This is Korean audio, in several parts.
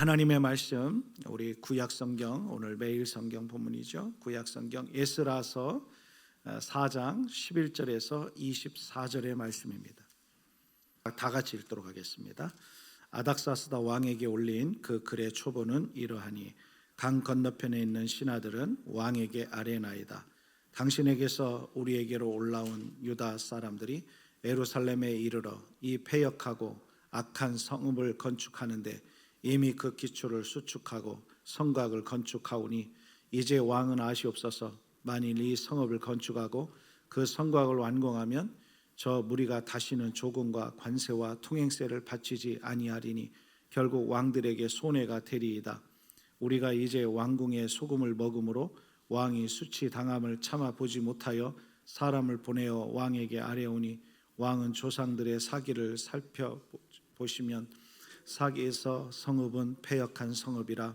하나님의 말씀, 우리 구약 성경, 오늘 매일 성경 본문이죠. 구약 성경 에스라서 4장 11절에서 24절의 말씀입니다. 다 같이 읽도록 하겠습니다. 아닥사스다 왕에게 올린 그 글의 초본은 이러하니, 강 건너편에 있는 신하들은 왕에게 아뢰나이다. 당신에게서 우리에게로 올라온 유다 사람들이 예루살렘에 이르러 이 패역하고 악한 성읍을 건축하는데 이미 그 기초를 수축하고 성곽을 건축하오니, 이제 왕은 아시옵소서. 만일 이 성읍을 건축하고 그 성곽을 완공하면 저 무리가 다시는 조공과 관세와 통행세를 바치지 아니하리니 결국 왕들에게 손해가 되리이다. 우리가 이제 왕궁의 소금을 먹음으로 왕이 수치 당함을 참아 보지 못하여 사람을 보내어 왕에게 아뢰오니, 왕은 조상들의 사기를 살펴보시면 사기에서 성읍은 패역한 성읍이라,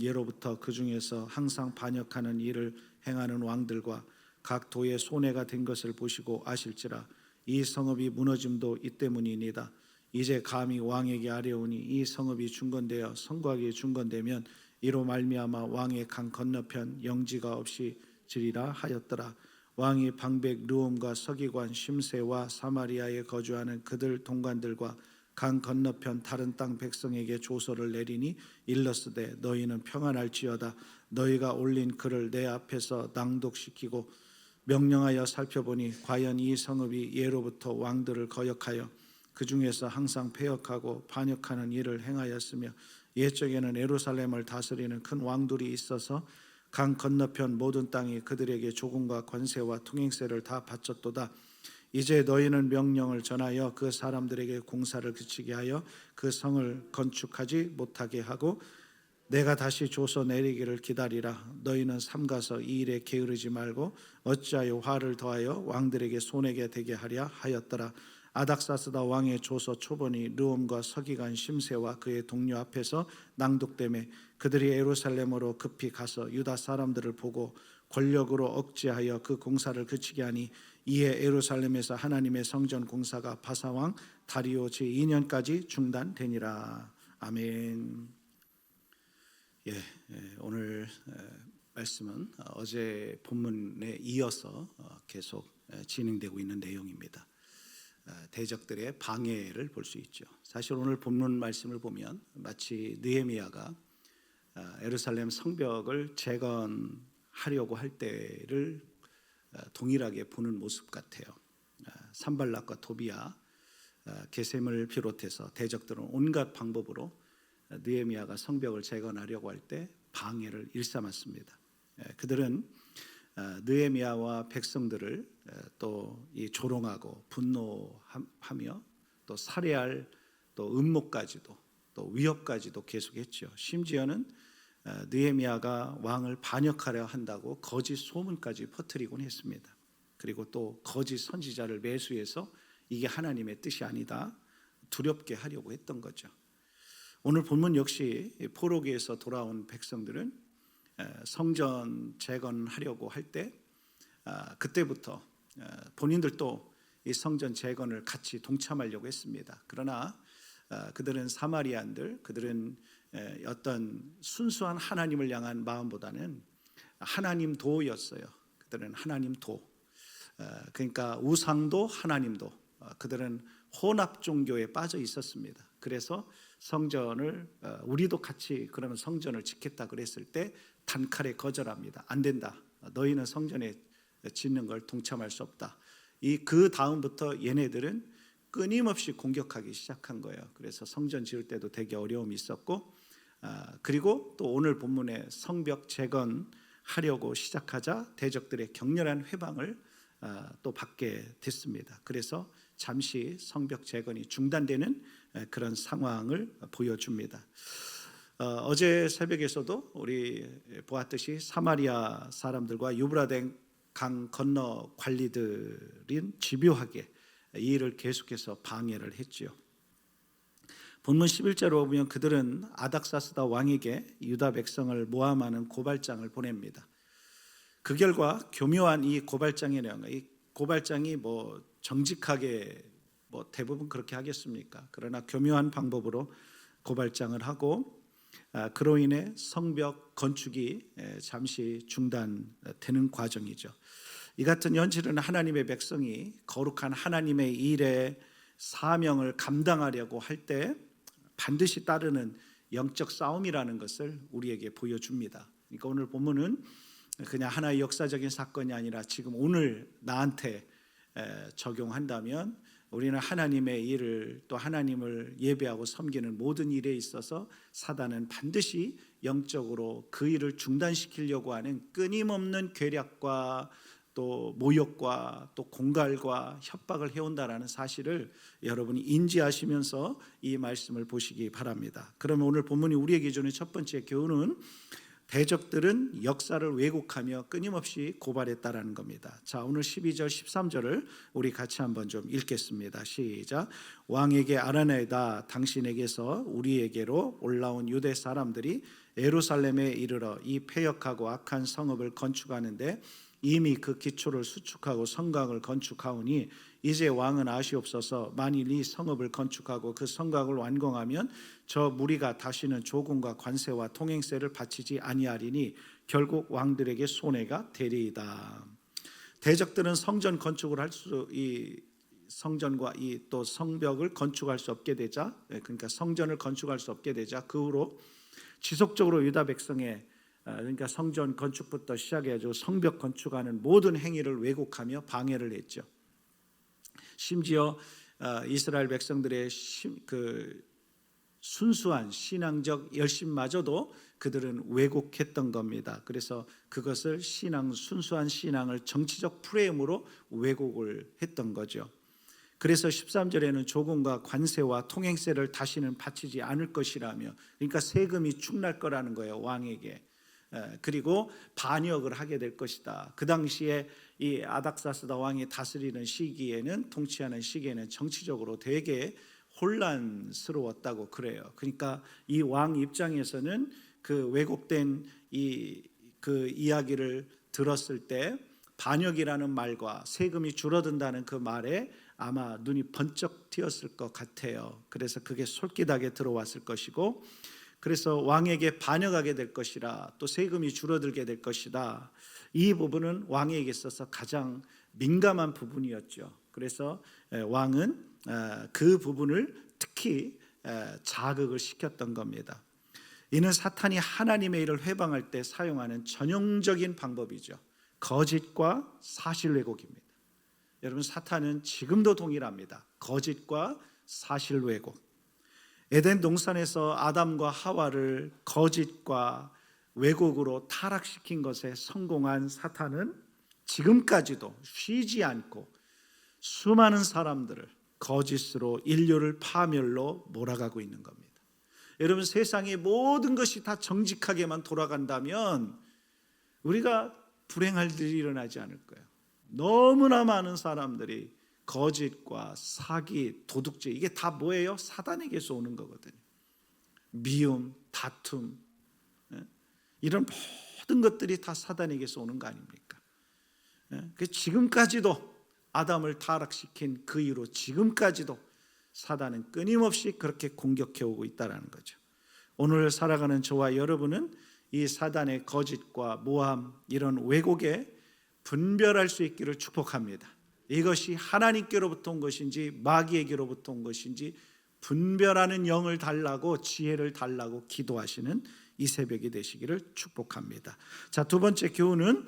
예로부터 그 중에서 항상 반역하는 일을 행하는 왕들과 각 도의 손해가 된 것을 보시고 아실지라, 이 성읍이 무너짐도 이 때문이니이다. 이제 감히 왕에게 아뢰오니 이 성읍이 중건되어 성곽이 중건되면 이로 말미암아 왕의 강 건너편 영지가 없이 지리라 하였더라. 왕이 방백 르홈과 서기관 심세와 사마리아에 거주하는 그들 동관들과 강 건너편 다른 땅 백성에게 조서를 내리니 일러스되, 너희는 평안할지어다. 너희가 올린 글을 내 앞에서 낭독시키고 명령하여 살펴보니, 과연 이 성읍이 예로부터 왕들을 거역하여 그 중에서 항상 패역하고 반역하는 일을 행하였으며, 옛적에는 예루살렘을 다스리는 큰 왕들이 있어서 강 건너편 모든 땅이 그들에게 조공과 관세와 통행세를 다 바쳤도다. 이제 너희는 명령을 전하여 그 사람들에게 공사를 그치게 하여 그 성을 건축하지 못하게 하고 내가 다시 조서 내리기를 기다리라. 너희는 삼가서 이 일에 게으르지 말고 어찌하여 화를 더하여 왕들에게 손해가 되게 하랴 하였더라. 아닥사스다 왕의 조서 초본이 르홈과 서기관 심세와 그의 동료 앞에서 낭독되매, 그들이 예루살렘으로 급히 가서 유다 사람들을 보고 권력으로 억제하여 그 공사를 그치게 하니, 이에 예루살렘에서 하나님의 성전 공사가 바사왕 다리오 제2년까지 중단되니라. 아멘. 오늘 말씀은 어제 본문에 이어서 계속 진행되고 있는 내용입니다. 대적들의 방해를 볼 수 있죠. 사실 오늘 본문 말씀을 보면 마치 느헤미야가 예루살렘 성벽을 재건하려고 할 때를 동일하게 보는 모습 같아요. 산발락과 토비야, 게셈을 비롯해서 대적들은 온갖 방법으로 느헤미야가 성벽을 재건하려고 할 때 방해를 일삼았습니다. 그들은 느헤미야와 백성들을 또 이 조롱하고 분노하며 또 살해할 또 음모까지도 또 위협까지도 계속했죠. 심지어는 느헤미야가 왕을 반역하려 한다고 거짓 소문까지 퍼뜨리곤 했습니다. 그리고 또 거짓 선지자를 매수해서 이게 하나님의 뜻이 아니다 두렵게 하려고 했던 거죠. 오늘 본문 역시 포로기에서 돌아온 백성들은 성전 재건하려고 할 때 그때부터 본인들도 이 성전 재건을 같이 동참하려고 했습니다. 그러나 그들은 사마리안들, 그들은 어떤 순수한 하나님을 향한 마음보다는 하나님도였어요. 그들은 하나님도, 그러니까 우상도 하나님도, 그들은 혼합 종교에 빠져 있었습니다. 그래서 성전을 우리도 같이 그러면 성전을 짓겠다 그랬을 때 단칼에 거절합니다. 안 된다. 너희는 성전에 짓는 걸 동참할 수 없다. 그 다음부터 얘네들은 끊임없이 공격하기 시작한 거예요. 그래서 성전 지을 때도 되게 어려움이 있었고, 그리고 또 오늘 본문에 성벽 재건하려고 시작하자 대적들의 격렬한 회방을 또 받게 됐습니다. 그래서 잠시 성벽 재건이 중단되는 그런 상황을 보여줍니다. 어제 새벽에서도 우리 보았듯이 사마리아 사람들과 유브라데 강 건너 관리들인 집요하게 이 일을 계속해서 방해를 했죠. 본문 11절로 보면 그들은 아닥사스다 왕에게 유다 백성을 모함하는 고발장을 보냅니다. 그 결과 교묘한 이 고발장의 내용, 이 고발장이 정직하게 대부분 그렇게 하겠습니까? 그러나 교묘한 방법으로 고발장을 하고 그로 인해 성벽 건축이 잠시 중단되는 과정이죠. 이 같은 현실은 하나님의 백성이 거룩한 하나님의 일에 사명을 감당하려고 할 때 반드시 따르는 영적 싸움이라는 것을 우리에게 보여줍니다. 그러니까 오늘 본문은 그냥 하나의 역사적인 사건이 아니라 지금 오늘 나한테 적용한다면 우리는 하나님의 일을 또 하나님을 예배하고 섬기는 모든 일에 있어서 사단은 반드시 영적으로 그 일을 중단시키려고 하는 끊임없는 괴략과 또 모욕과 또 공갈과 협박을 해온다라는 사실을 여러분이 인지하시면서 이 말씀을 보시기 바랍니다. 그러면 오늘 본문이 우리에게 주는 첫 번째 교훈은 대적들은 역사를 왜곡하며 끊임없이 고발했다라는 겁니다. 자, 오늘 12절 13절을 우리 같이 한번 좀 읽겠습니다. 시작. 왕에게 알아내다 당신에게서 우리에게로 올라온 유대 사람들이 예루살렘에 이르러 이 패역하고 악한 성읍을 건축하는데 이미 그 기초를 수축하고 성곽을 건축하오니 이제 왕은 아시옵소서. 만일 이 성읍을 건축하고 그 성곽을 완공하면 저 무리가 다시는 조공과 관세와 통행세를 바치지 아니하리니 결국 왕들에게 손해가 되리이다. 대적들은 성전 건축을 할 수 이 성전과 이 또 성벽을 건축할 수 없게 되자, 그러니까 성전을 건축할 수 없게 되자 그 후로 지속적으로 유다 백성의 그러니까 성전 건축부터 시작해가지고 성벽 건축하는 모든 행위를 왜곡하며 방해를 했죠. 심지어 이스라엘 백성들의 그 순수한 신앙적 열심마저도 그들은 왜곡했던 겁니다. 그래서 그것을 순수한 신앙을 정치적 프레임으로 왜곡을 했던 거죠. 그래서 13절에는 조공과 관세와 통행세를 다시는 바치지 않을 것이라며, 그러니까 세금이 축날 거라는 거예요, 왕에게. 그리고 반역을 하게 될 것이다. 그 당시에 이 아닥사스다 왕이 다스리는 시기에는, 통치하는 시기에는 정치적으로 되게 혼란스러웠다고 그래요. 그러니까 이 왕 입장에서는 그 왜곡된 그 이야기를 들었을 때 반역이라는 말과 세금이 줄어든다는 그 말에 아마 눈이 번쩍 띄었을 것 같아요. 그래서 그게 솔깃하게 들어왔을 것이고, 그래서 왕에게 반역하게 될 것이라, 또 세금이 줄어들게 될 것이다. 이 부분은 왕에게 있어서 가장 민감한 부분이었죠. 그래서 왕은 그 부분을 특히 자극을 시켰던 겁니다. 이는 사탄이 하나님의 일을 회방할 때 사용하는 전형적인 방법이죠. 거짓과 사실 왜곡입니다. 여러분, 사탄은 지금도 동일합니다. 거짓과 사실 왜곡. 에덴 동산에서 아담과 하와를 거짓과 왜곡으로 타락시킨 것에 성공한 사탄은 지금까지도 쉬지 않고 수많은 사람들을 거짓으로 인류를 파멸로 몰아가고 있는 겁니다. 여러분, 세상의 모든 것이 다 정직하게만 돌아간다면 우리가 불행할 일이 일어나지 않을 거예요. 너무나 많은 사람들이 거짓과 사기, 도둑질, 이게 다 뭐예요? 사단에게서 오는 거거든요. 미움, 다툼, 이런 모든 것들이 다 사단에게서 오는 거 아닙니까? 지금까지도 아담을 타락시킨 그 이후로 지금까지도 사단은 끊임없이 그렇게 공격해 오고 있다는 거죠. 오늘 살아가는 저와 여러분은 이 사단의 거짓과 모함, 이런 왜곡에 분별할 수 있기를 축복합니다. 이것이 하나님께로부터 온 것인지 마귀에게로부터 온 것인지 분별하는 영을 달라고, 지혜를 달라고 기도하시는 이 새벽이 되시기를 축복합니다. 자, 두 번째 교훈은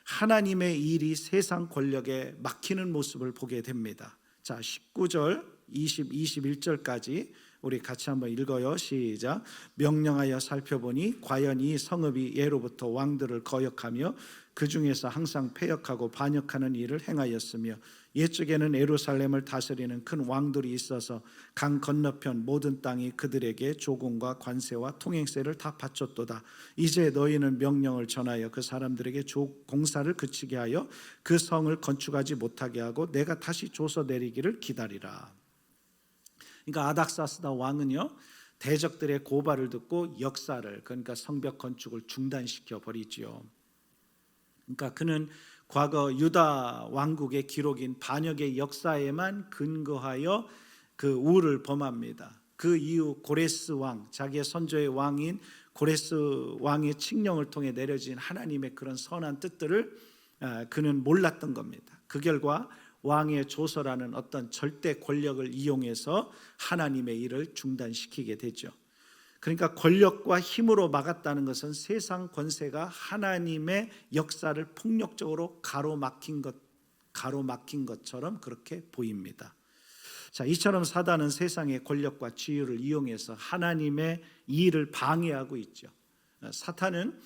하나님의 일이 세상 권력에 막히는 모습을 보게 됩니다. 자, 19절, 20, 21절까지 우리 같이 한번 읽어요. 시작. 명령하여 살펴보니 과연 이 성읍이 예로부터 왕들을 거역하며 그 중에서 항상 패역하고 반역하는 일을 행하였으며 옛적에는 예루살렘을 다스리는 큰 왕들이 있어서 강 건너편 모든 땅이 그들에게 조공과 관세와 통행세를 다 바쳤도다. 이제 너희는 명령을 전하여 그 사람들에게 공사를 그치게 하여 그 성을 건축하지 못하게 하고 내가 다시 조서 내리기를 기다리라. 그러니까 아닥사스다 왕은요, 대적들의 고발을 듣고 역사를, 그러니까 성벽 건축을 중단시켜 버리지요. 그러니까 그는 과거 유다 왕국의 기록인 반역의 역사에만 근거하여 그 우를 범합니다. 그 이후 고레스 왕, 자기의 선조의 왕인 고레스 왕의 칙령을 통해 내려진 하나님의 그런 선한 뜻들을 그는 몰랐던 겁니다. 그 결과 왕의 조서라는 어떤 절대 권력을 이용해서 하나님의 일을 중단시키게 되죠. 그러니까 권력과 힘으로 막았다는 것은 세상 권세가 하나님의 역사를 폭력적으로 가로막힌 것처럼 그렇게 보입니다. 자, 이처럼 사단은 세상의 권력과 지위를 이용해서 하나님의 일을 방해하고 있죠. 사탄은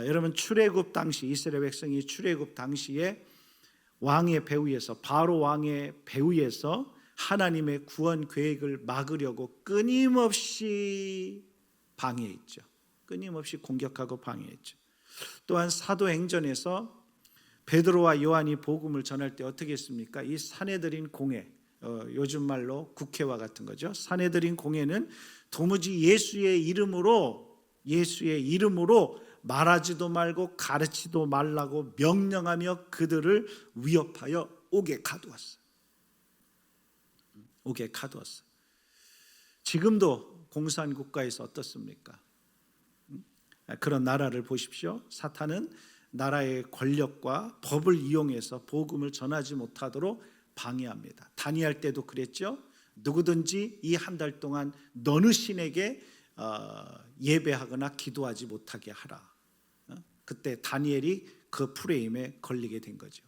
여러분 출애굽 당시 이스라엘 백성이 출애굽 당시에 왕의 배후에서 바로 왕의 배후에서 하나님의 구원 계획을 막으려고 끊임없이 방해했죠. 끊임없이 공격하고 방해했죠. 또한 사도행전에서 베드로와 요한이 복음을 전할 때 어떻게 했습니까? 이 사내들인 공회, 요즘 말로 국회와 같은 거죠. 사내들인 공회는 도무지 예수의 이름으로 말하지도 말고 가르치도 말라고 명령하며 그들을 위협하여 옥에 가두었어요. 지금도 공산국가에서 어떻습니까? 그런 나라를 보십시오. 사탄은 나라의 권력과 법을 이용해서 복음을 전하지 못하도록 방해합니다. 다니엘 때도 그랬죠. 누구든지 이 한 달 동안 너느 신에게 예배하거나 기도하지 못하게 하라. 그때 다니엘이 그 프레임에 걸리게 된 거죠.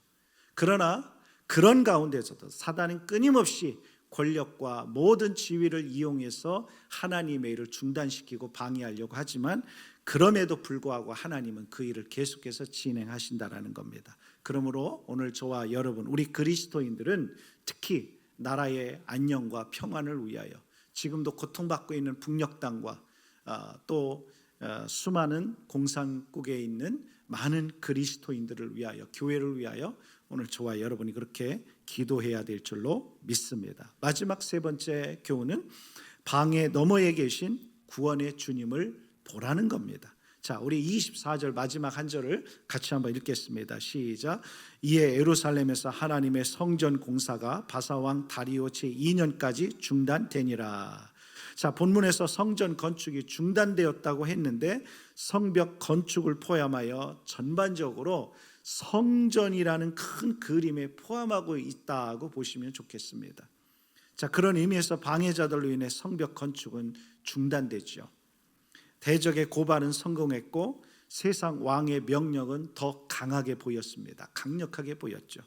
그러나 그런 가운데서도 사단은 끊임없이 권력과 모든 지위를 이용해서 하나님의 일을 중단시키고 방해하려고 하지만 그럼에도 불구하고 하나님은 그 일을 계속해서 진행하신다라는 겁니다. 그러므로 오늘 저와 여러분, 우리 그리스도인들은 특히 나라의 안녕과 평안을 위하여 지금도 고통받고 있는 북녘 땅과 또 수많은 공산국에 있는 많은 그리스도인들을 위하여, 교회를 위하여 오늘 저와 여러분이 그렇게 기도해야 될 줄로 믿습니다. 마지막 세 번째 교훈은 방해 너머에 계신 구원의 주님을 보라는 겁니다. 자, 우리 24절 마지막 한 절을 같이 한번 읽겠습니다. 시작. 이에 예루살렘에서 하나님의 성전 공사가 바사왕 다리오 제2년까지 중단되니라. 자, 본문에서 성전 건축이 중단되었다고 했는데 성벽 건축을 포함하여 전반적으로 성전이라는 큰 그림에 포함하고 있다고 보시면 좋겠습니다. 자, 그런 의미에서 방해자들로 인해 성벽 건축은 중단되죠. 대적의 고발은 성공했고 세상 왕의 명령은 더 강하게 보였습니다. 강력하게 보였죠.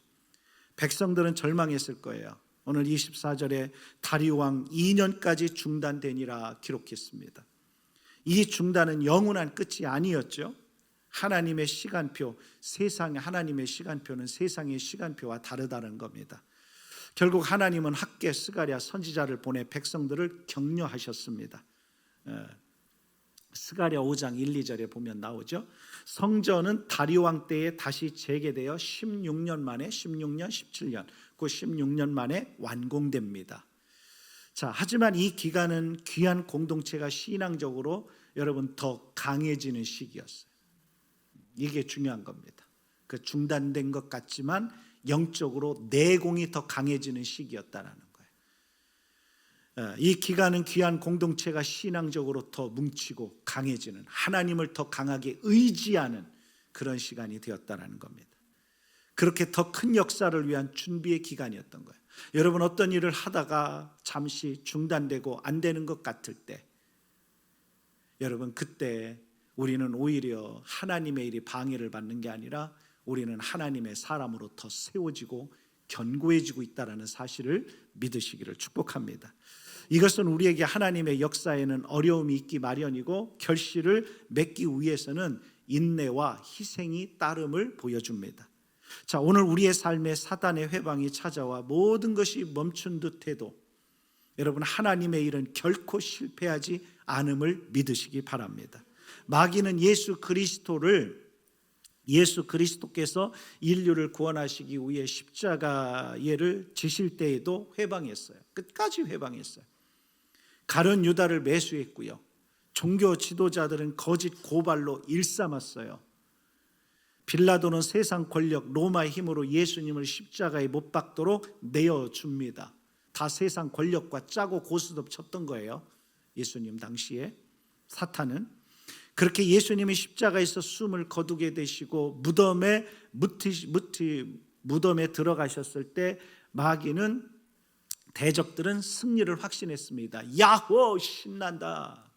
백성들은 절망했을 거예요. 오늘 24절에 다리오 왕 2년까지 중단되니라 기록했습니다. 이 중단은 영원한 끝이 아니었죠. 하나님의 시간표, 하나님의 시간표는 세상의 시간표와 다르다는 겁니다. 결국 하나님은 학개 스가랴 선지자를 보내 백성들을 격려하셨습니다. 스가랴 5장 1, 2절에 보면 나오죠. 성전은 다리오 왕 때에 다시 재개되어 16년 만에 16년, 17년, 그 16년 만에 완공됩니다. 자, 하지만 이 기간은 귀한 공동체가 신앙적으로 여러분 더 강해지는 시기였어요. 이게 중요한 겁니다. 그 중단된 것 같지만 영적으로 내공이 더 강해지는 시기였다라는 거예요. 이 기간은 귀한 공동체가 신앙적으로 더 뭉치고 강해지는, 하나님을 더 강하게 의지하는 그런 시간이 되었다라는 겁니다. 그렇게 더 큰 역사를 위한 준비의 기간이었던 거예요. 여러분, 어떤 일을 하다가 잠시 중단되고 안 되는 것 같을 때, 여러분 그때 우리는 오히려 하나님의 일이 방해를 받는 게 아니라 우리는 하나님의 사람으로 더 세워지고 견고해지고 있다는 사실을 믿으시기를 축복합니다. 이것은 우리에게 하나님의 역사에는 어려움이 있기 마련이고 결실을 맺기 위해서는 인내와 희생이 따름을 보여줍니다. 자, 오늘 우리의 삶에 사단의 회방이 찾아와 모든 것이 멈춘 듯해도 여러분 하나님의 일은 결코 실패하지 않음을 믿으시기 바랍니다. 마귀는 예수 그리스도께서 인류를 구원하시기 위해 십자가를 지실 때에도 회방했어요. 끝까지 회방했어요. 가룟 유다를 매수했고요. 종교 지도자들은 거짓 고발로 일삼았어요. 빌라도는 세상 권력 로마의 힘으로 예수님을 십자가에 못 박도록 내어줍니다. 다 세상 권력과 짜고 고스톱 쳤던 거예요. 예수님 당시에 사탄은. 그렇게 예수님이 십자가에서 숨을 거두게 되시고 무덤에 들어가셨을 때 마귀는, 대적들은 승리를 확신했습니다. 야호, 신난다.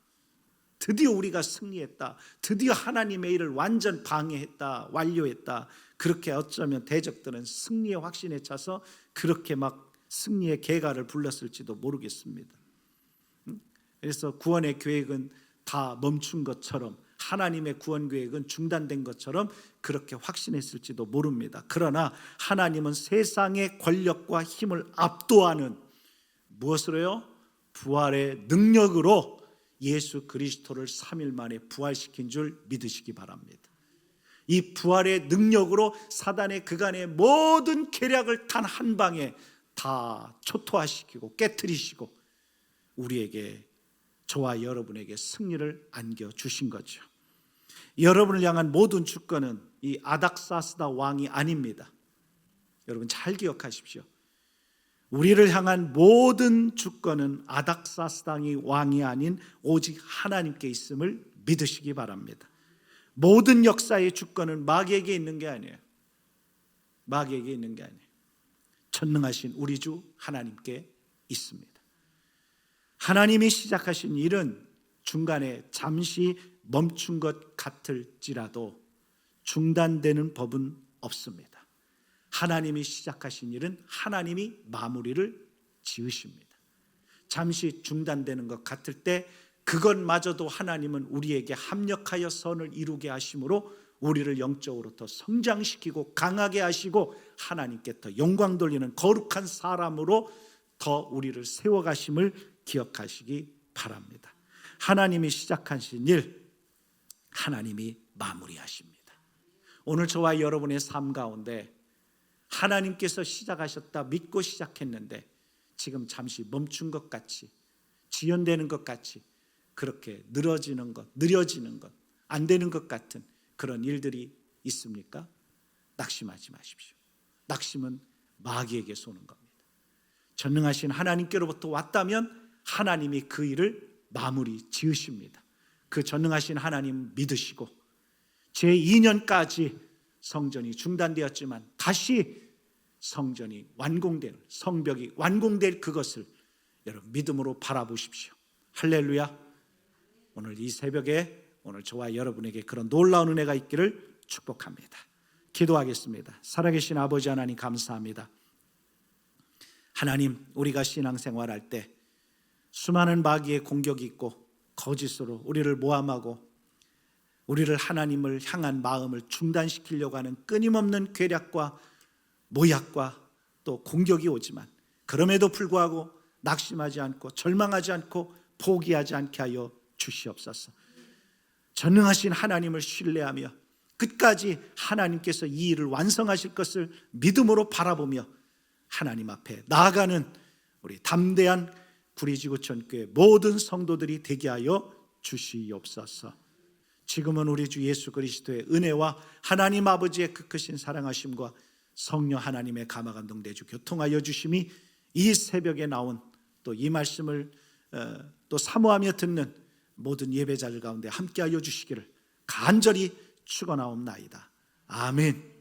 드디어 우리가 승리했다. 드디어 하나님의 일을 완전 방해했다, 완료했다. 그렇게 어쩌면 대적들은 승리의 확신에 차서 그렇게 막 승리의 개가를 불렀을지도 모르겠습니다. 그래서 구원의 계획은 다 멈춘 것처럼, 하나님의 구원 계획은 중단된 것처럼 그렇게 확신했을지도 모릅니다. 그러나 하나님은 세상의 권력과 힘을 압도하는, 무엇으로요? 부활의 능력으로 예수 그리스도를 3일 만에 부활시킨 줄 믿으시기 바랍니다. 이 부활의 능력으로 사단의 그간의 모든 계략을 단 한 방에 다 초토화시키고 깨트리시고 우리에게, 저와 여러분에게 승리를 안겨주신 거죠. 여러분을 향한 모든 주권은 이 아닥사스다 왕이 아닙니다. 여러분 잘 기억하십시오. 우리를 향한 모든 주권은 아닥사스당이 왕이 아닌 오직 하나님께 있음을 믿으시기 바랍니다. 모든 역사의 주권은 마귀에게 있는 게 아니에요. 마귀에게 있는 게 아니에요. 전능하신 우리 주 하나님께 있습니다. 하나님이 시작하신 일은 중간에 잠시 멈춘 것 같을지라도 중단되는 법은 없습니다. 하나님이 시작하신 일은 하나님이 마무리를 지으십니다. 잠시 중단되는 것 같을 때 그것마저도 하나님은 우리에게 합력하여 선을 이루게 하심으로 우리를 영적으로 더 성장시키고 강하게 하시고 하나님께 더 영광 돌리는 거룩한 사람으로 더 우리를 세워가심을 기억하시기 바랍니다. 하나님이 시작하신 일, 하나님이 마무리하십니다. 오늘 저와 여러분의 삶 가운데 하나님께서 시작하셨다 믿고 시작했는데 지금 잠시 멈춘 것 같이, 지연되는 것 같이, 그렇게 늘어지는 것, 느려지는 것, 안 되는 것 같은 그런 일들이 있습니까? 낙심하지 마십시오. 낙심은 마귀에게서 오는 겁니다. 전능하신 하나님께로부터 왔다면 하나님이 그 일을 마무리 지으십니다. 그 전능하신 하나님 믿으시고 제2년까지 성전이 중단되었지만 다시 성전이 완공될, 성벽이 완공될 그것을 여러분 믿음으로 바라보십시오. 할렐루야. 오늘 이 새벽에 오늘 저와 여러분에게 그런 놀라운 은혜가 있기를 축복합니다. 기도하겠습니다. 살아계신 아버지 하나님 감사합니다. 하나님, 우리가 신앙생활할 때 수많은 마귀의 공격이 있고 거짓으로 우리를 모함하고 우리를 하나님을 향한 마음을 중단시키려고 하는 끊임없는 괴략과 모략과 또 공격이 오지만 그럼에도 불구하고 낙심하지 않고 절망하지 않고 포기하지 않게 하여 주시옵소서. 전능하신 하나님을 신뢰하며 끝까지 하나님께서 이 일을 완성하실 것을 믿음으로 바라보며 하나님 앞에 나아가는 우리 담대한 구리지구촌교회 모든 성도들이 되게 하여 주시옵소서. 지금은 우리 주 예수 그리스도의 은혜와 하나님 아버지의 그 크신 사랑하심과 성령 하나님의 감화감동 내주 교통하여 주심이 이 새벽에 나온 또 이 말씀을 또 사모하며 듣는 모든 예배자들 가운데 함께하여 주시기를 간절히 축원하옵나이다. 아멘.